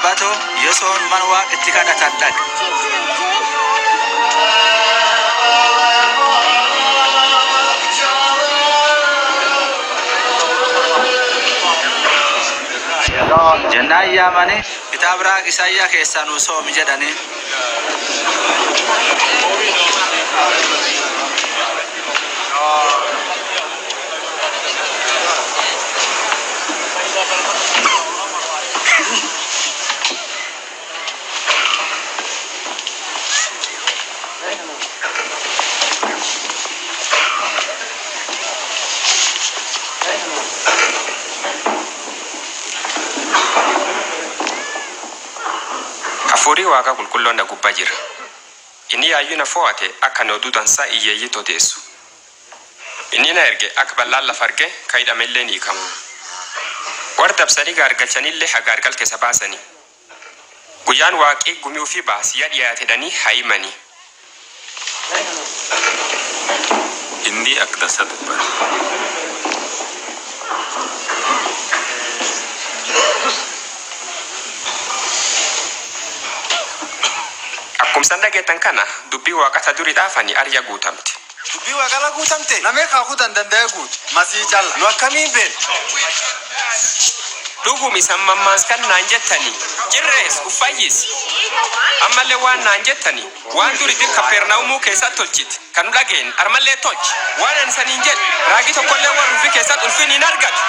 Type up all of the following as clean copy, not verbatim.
sabbato yesoon man waaqatti kadhatan dhaqe. Jennaan yaamanii kitaaba raaq Isaayyaa keessaa nuu soomi jedhanii. Hafuurii waaqa qulqulloon gubbaa jira. Inni yaayyuu na fo'ate akka na oduu dansaa iyyeeyyii toteessu. Inni na erge akka bal'aan lafa arge ka hidhamellee ni hiikamu. Warra dabsanii gaargalchanillee hagaargal keessa baasanii. Guyyaan waaqii gumii ofii baasiyyaa dhiyaatedhanii haayimanii. Inni akka dansaa dubbata. Akkumsan dhageettan kana dubbii waaqata durii dhaafanii arya guutamte. Dubbii waaqala guutamte namee kaakutan danda'e guutu masii calla nu akkamiin beekna. Dhugumi sammammaas kan naan jettanii jirrees uffayyis. Ammallee waan naan jettanii waan durii dirqa Kapernaumuu keessatti tolchite kan dhageen armallee tolchi waan ani saniin jedhe raagii tokkollee waan dhufi keessatti ulfin hin argatu.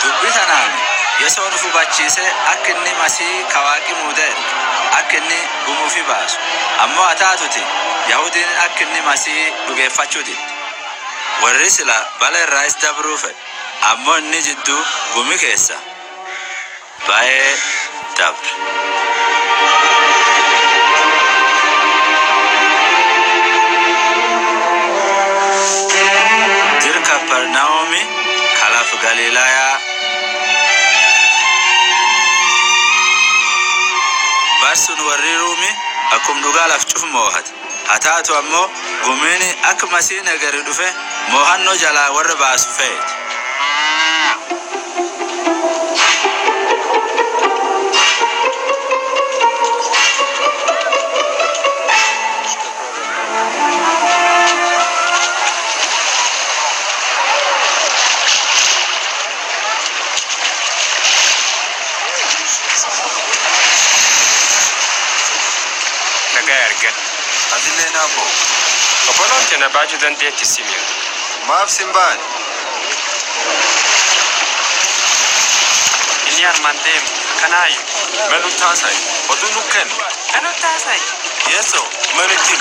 Dubbii tanaan yesoon hubachiise akka inni masii kawaaqii muudee akka inni gumuufi baasu. Ammoo ataatuti Yahudiin akka inni masii dhugeeffachuu didde. Warri sila bala irraas dabruu fedhe. Ammoo inni jidduu gumi keessa baay'ee dabre. Dirqa Kapernaumi kalaaf Galiilaayaa barsuun warri Ruumi akkum dhugaa laf cufu moohate. Hataatu ammoo gumiin akka masiin egeri dhufe moohannoo jalaa warra baasu fe'ete. Adillee naaboo. Obboloon tana baajuu dandeetti simiyu. Maaf simbaan. Inni armaan deemu kanaayu. Melu taasay. Oduu nu kennu. Anu taasay. Yeso melu tim.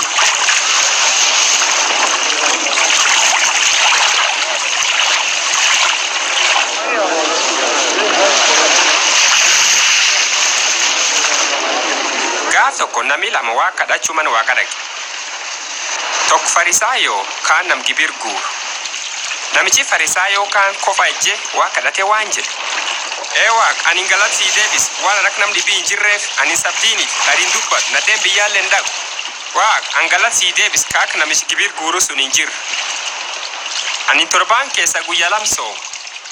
Gaaf tokko namni lama waa kadhachuu mana waaqa dhaqe. Tokko Farisaayoo kaan nam gibir guuru. Namichi Farisaayoo kaan kofa ejjee waa kadhate waan jedhe. Waaq ani galatii deebis waan akka namni bii hin jirreef ani sabdiini dhariin dubbatu nadeen biyyaallee hin dhaqu. Waaq an galatii deebis kaak namichi gibir guuru sun hin jirre. Ani torbaan keessa guyyaa lamsoo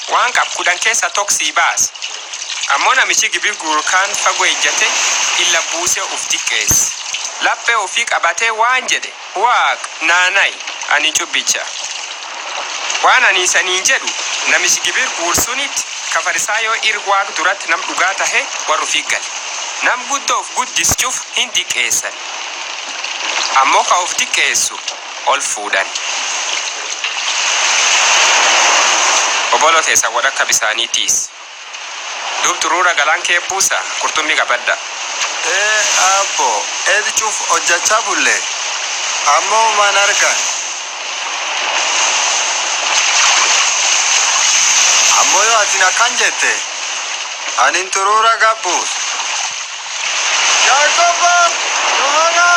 waan qab 10 keessa toksii baas. Ammoo namichi gibir guuru kaan fagoo ejjate illa buusee uf xiqqeesse. Laphee ofii qabatee waan jedhe waaq naanay ani cubbicha. Waan ani saniin jedhu namichi gibir guursunitti ka Farisaayoo irwaaq duratti nam dhugaa tahe warra ofii gale. Nam guddoof guddichuuf hin xiqqeessan. Ammoo ka of xiqqeessu ol fuudhan. Obboloo teessan wal akka bisaaniitiis. Duub xuruura galaan kee buusa qurxummii qabadda. Abbo edchuuf hojjachaa bulle ammoo maan argan. Ammoo yoo atin akkan jette anin xuruura gabbuus. Yaaqooba Yohaana.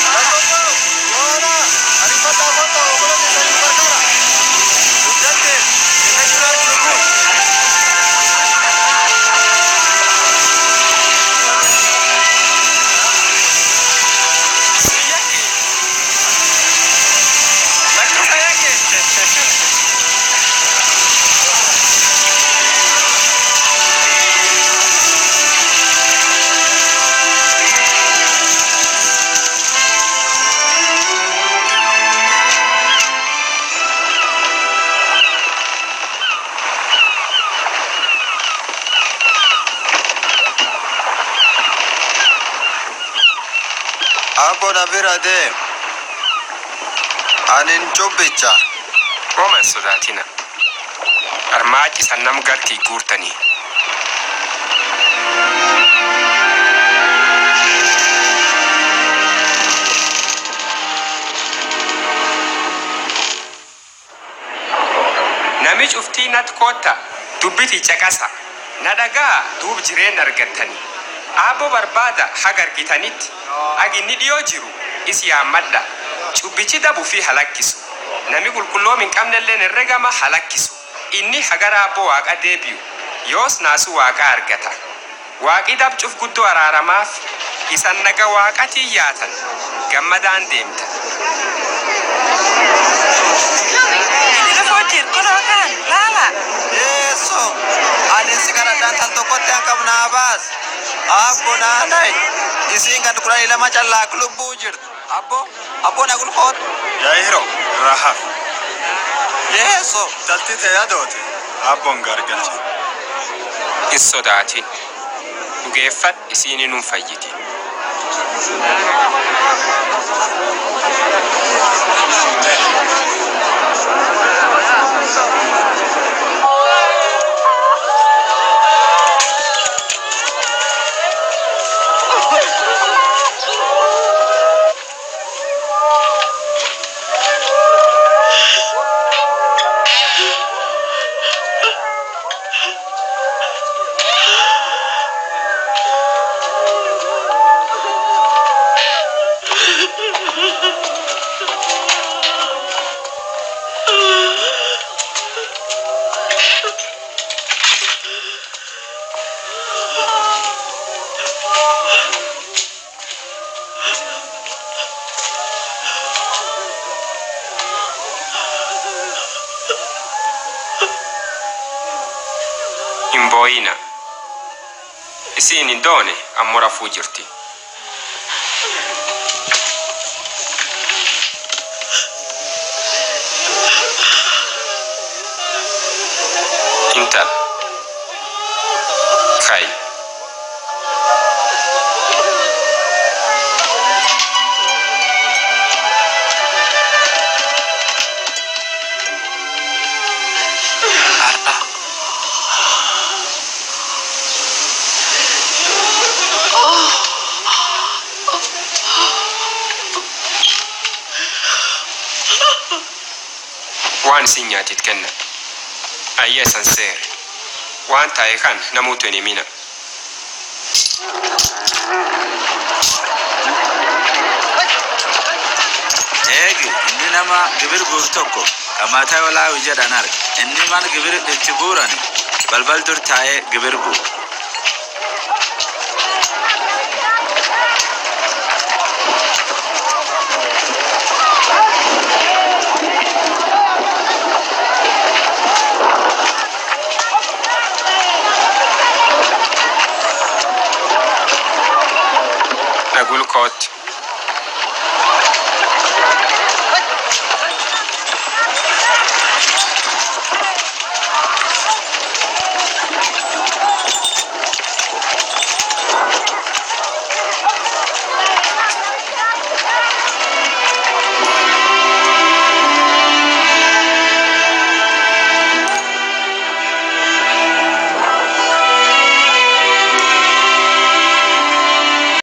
Yohaana. Abbo na bira deem. Anin cubbicha. Ooman sodaatina. Armaaci sannam gartii guurtanii. Namichi uftii nat koota dubbiti caqasa. Na dhagaa duub jireen argattanii. Abbo barbaada haga argitanitti aginni dhiyoo jiru isi yaammadha. Cubbichi dabuu fi halakkisu. Nami qulqulloomi hin qabnelleen herregama halakkisu. Inni hagara abbo waaqa deebi'u. Yoos naasu waaqa argata. Waaqi dabcuuf guddoo araaramaaf isan naga waaqatii yaatan gammadaan deemta. Yeso. Anin sigaradhaan tan tokkotti hankam naa baas. Abbo naanay. Isiin kan kudhanii lama callaaq lubbuu jirtu. Abbo na gulkoot. Yaahiro raha. Yeso. Taltite yadoote. Abboon gargalche. Hin sodaatin. Dhugeeffadh isiin nun fayyiti. Imboyina. Isiin hin doone ammoo rafuu jirti. Intal. Kai. Waan isin nyaatit kenna. Ayyee san seere. Waan taa'e kan namuutu hin himina. Eegi inni nama gibir guur tokko kamaata walaa jedhan arge. Inni man gibir itti guurani balbal dur taa'ee gibir guur. Nagul koot.